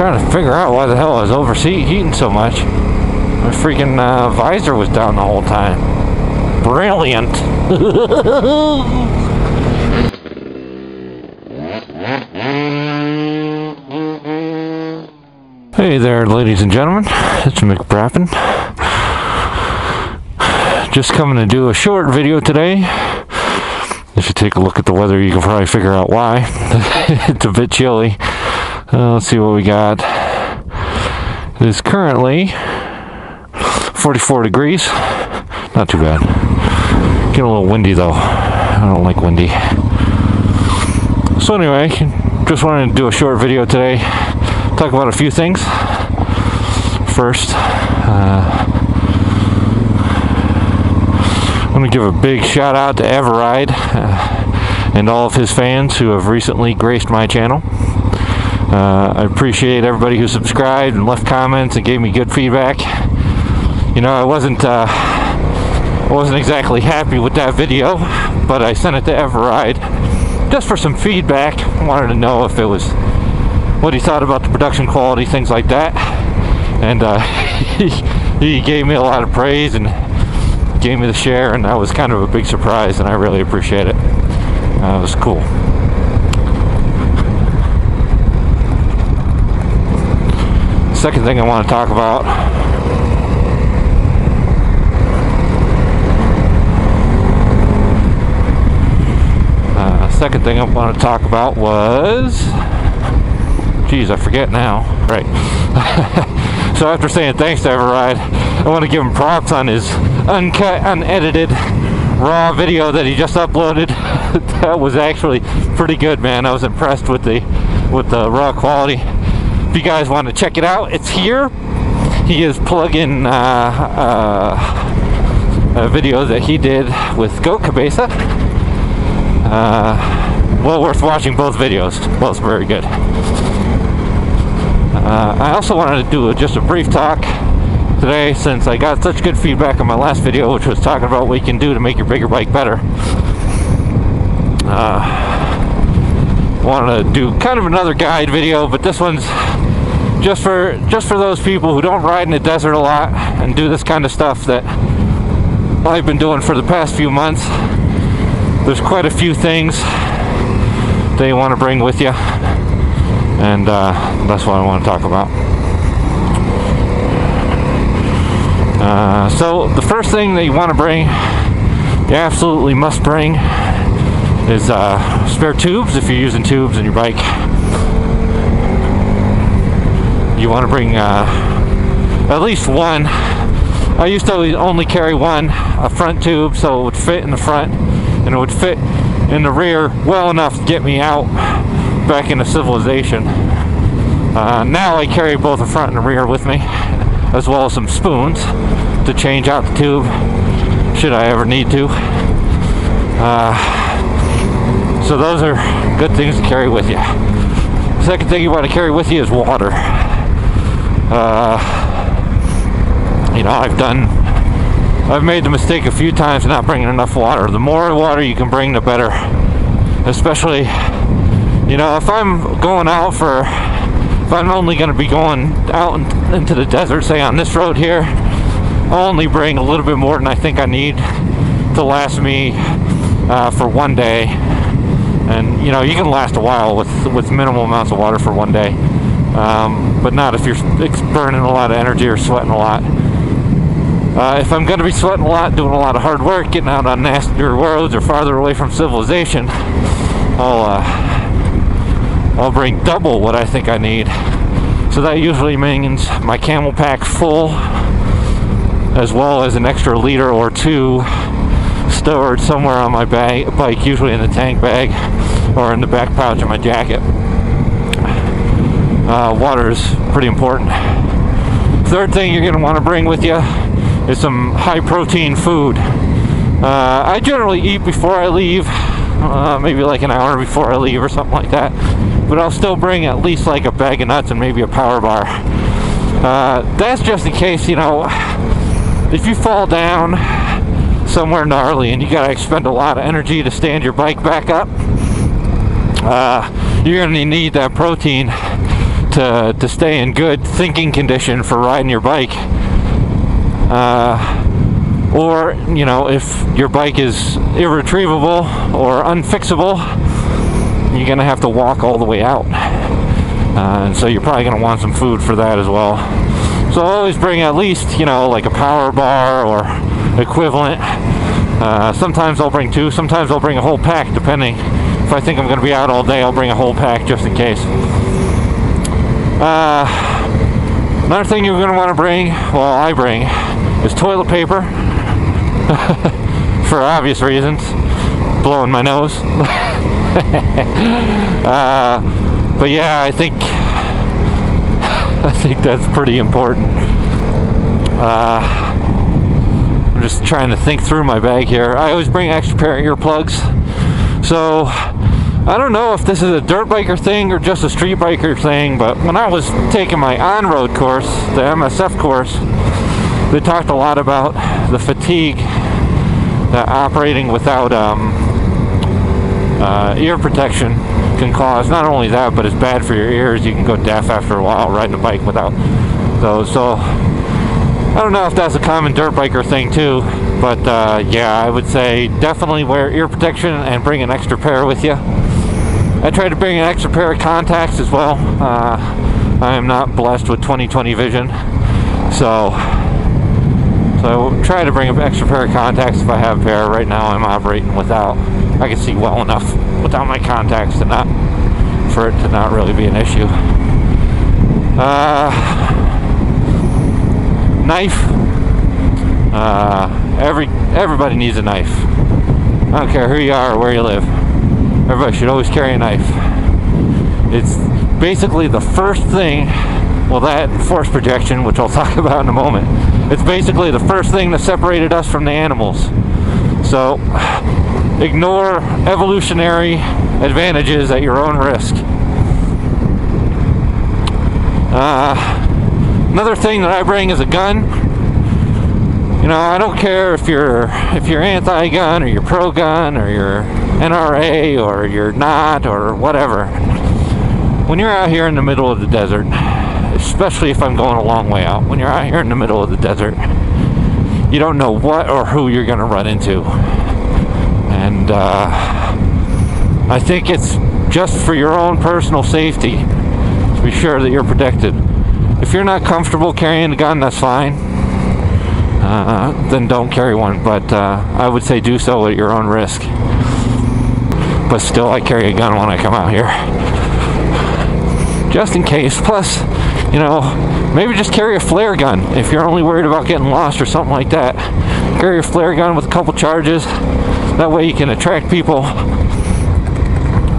trying to figure out why the hell I was overheating so much. My freaking visor was down the whole time. Brilliant. Hey there, ladies and gentlemen. It's McBrappin. Just coming to do a short video today. If you take a look at the weather, you can probably figure out why. It's a bit chilly. Let's see what we got. It is currently 44 degrees. Not too bad. Getting a little windy though. I don't like windy. So anyway, just wanted to do a short video today. Talk about a few things. First, I'm going to give a big shout out to Everride and all of his fans who have recently graced my channel. I appreciate everybody who subscribed and left comments and gave me good feedback. You know, I wasn't exactly happy with that video, but I sent it to Everride just for some feedback. I wanted to know if it was what he thought about the production quality, things like that. And he gave me a lot of praise and gave me the share, and that was kind of a big surprise, and I really appreciate it. It was cool. Second thing I want to talk about was, geez, I forget now. Right. So after saying thanks to Everride, I want to give him props on his uncut, unedited, raw video that he just uploaded. That was actually pretty good, man. I was impressed with the raw quality. If you guys want to check it out, it's here. He is plugging a video that he did with Goat Cabeza. Well worth watching both videos. Both very good. I also wanted to do just a brief talk today, since I got such good feedback on my last video, which was talking about what you can do to make your bigger bike better. Wanted to do kind of another guide video, but this one's just for those people who don't ride in the desert a lot and do this kind of stuff that I've been doing for the past few months. There's quite a few things that you want to bring with you, and that's what I want to talk about. So the first thing that you want to bring, you absolutely must bring, is spare tubes if you're using tubes in your bike. You want to bring at least one. I used to only carry one, a front tube, so it would fit in the front and it would fit in the rear well enough to get me out back into civilization. Now I carry both the front and the rear with me, as well as some spoons to change out the tube should I ever need to. So those are good things to carry with you. Second thing you want to carry with you is water. You know, I've made the mistake a few times of not bringing enough water. The more water you can bring, the better. Especially, you know, if I'm only going to be going out into the desert, say on this road here, I'll only bring a little bit more than I think I need to last me for one day. And you know, you can last a while with minimal amounts of water for one day, but not if you're burning a lot of energy or sweating a lot. If I'm going to be sweating a lot, doing a lot of hard work, getting out on nastier roads or farther away from civilization, I'll bring double what I think I need. So that usually means my camel pack full, as well as an extra liter or two stored somewhere on my bike, usually in the tank bag or in the back pouch of my jacket. Water is pretty important. Third thing you're going to want to bring with you is some high protein food. I generally eat before I leave, maybe like an hour before I leave or something like that, but I'll still bring at least like a bag of nuts and maybe a power bar. That's just in case, you know, if you fall down somewhere gnarly and you gotta expend a lot of energy to stand your bike back up, you're gonna need that protein to stay in good thinking condition for riding your bike. Or, you know, if your bike is irretrievable or unfixable, you're going to have to walk all the way out. And so you're probably going to want some food for that as well. So always bring at least, you know, like a power bar or equivalent. Sometimes I'll bring 2, sometimes I'll bring a whole pack, depending. If I think I'm going to be out all day, I'll bring a whole pack just in case. Another thing you're going to want to bring, well, I bring, is toilet paper. For obvious reasons. Blowing my nose. But yeah, I think that's pretty important. I'm just trying to think through my bag here. I always bring an extra pair of earplugs. So I don't know if this is a dirt biker thing or just a street biker thing, but when I was taking my on-road course, the MSF course, they talked a lot about the fatigue that operating without ear protection can cause. Not only that, but it's bad for your ears. You can go deaf after a while riding a bike without those. So I don't know if that's a common dirt biker thing too, but yeah, I would say definitely wear ear protection and bring an extra pair with you. I try to bring an extra pair of contacts as well. I am not blessed with 20/20 vision, so I try to bring an extra pair of contacts if I have a pair. Right now I'm operating without. I can see well enough without my contacts for it to not really be an issue. Knife. Everybody needs a knife. I don't care who you are or where you live. Everybody should always carry a knife. It's basically the first thing, well, that force projection, which I'll talk about in a moment, it's basically the first thing that separated us from the animals. So ignore evolutionary advantages at your own risk. Another thing that I bring is a gun. You know, I don't care if you're anti-gun or you're pro-gun or you're NRA or you're not or whatever. When you're out here in the middle of the desert, especially if I'm going a long way out, when you're out here in the middle of the desert, you don't know what or who you're going to run into. And I think it's just for your own personal safety to be sure that you're protected. If you're not comfortable carrying a gun, that's fine. Then don't carry one, but I would say do so at your own risk. But still, I carry a gun when I come out here, just in case. Plus, you know, maybe just carry a flare gun if you're only worried about getting lost or something like that. Carry a flare gun with a couple charges. That way you can attract people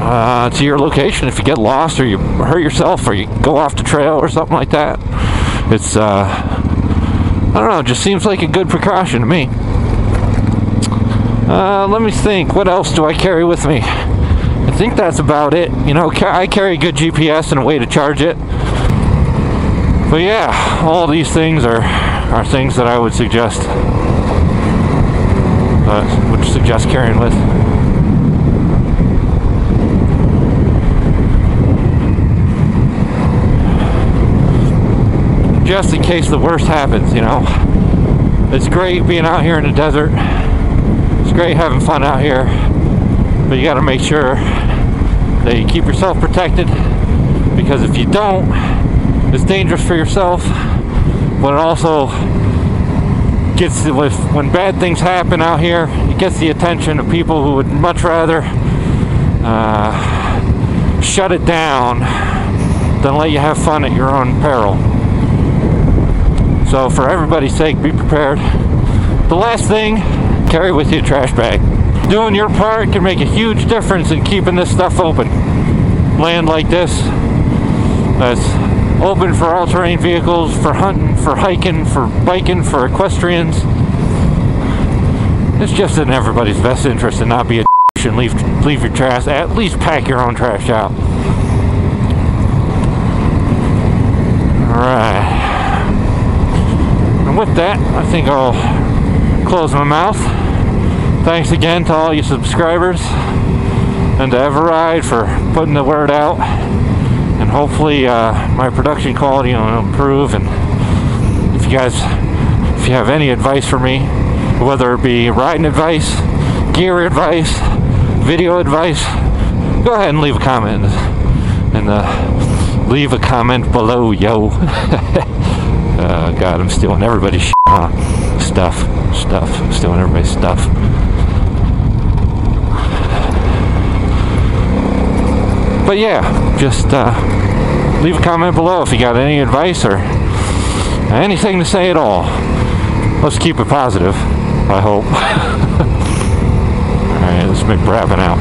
to your location if you get lost or you hurt yourself or you go off the trail or something like that. It's I don't know, it just seems like a good precaution to me. Let me think, what else do I carry with me? I think that's about it. You know, I carry a good GPS and a way to charge it. But yeah, all these things are things that I would suggest carrying with. Just in case the worst happens, you know. It's great being out here in the desert. It's great having fun out here. But you gotta make sure that you keep yourself protected, because if you don't, it's dangerous for yourself, but it also gets, when bad things happen out here, it gets the attention of people who would much rather shut it down than let you have fun at your own peril. So for everybody's sake, be prepared. The last thing, carry with you a trash bag. Doing your part can make a huge difference in keeping this stuff open. Land like this, that's open for all-terrain vehicles, for hunting, for hiking, for biking, for equestrians. It's just in everybody's best interest to not be a d*** and leave your trash. At least pack your own trash out. Alright. And with that, I think I'll close my mouth. Thanks again to all you subscribers and to Everride for putting the word out and and hopefully my production quality will improve. And if you have any advice for me, whether it be riding advice, gear advice, video advice, go ahead and leave a comment and leave a comment below, yo. God, I'm stealing everybody's shit, huh? Stuff, stealing everybody's stuff. But yeah, just leave a comment below if you got any advice or anything to say at all. Let's keep it positive, I hope. Alright, let's make wrapping out.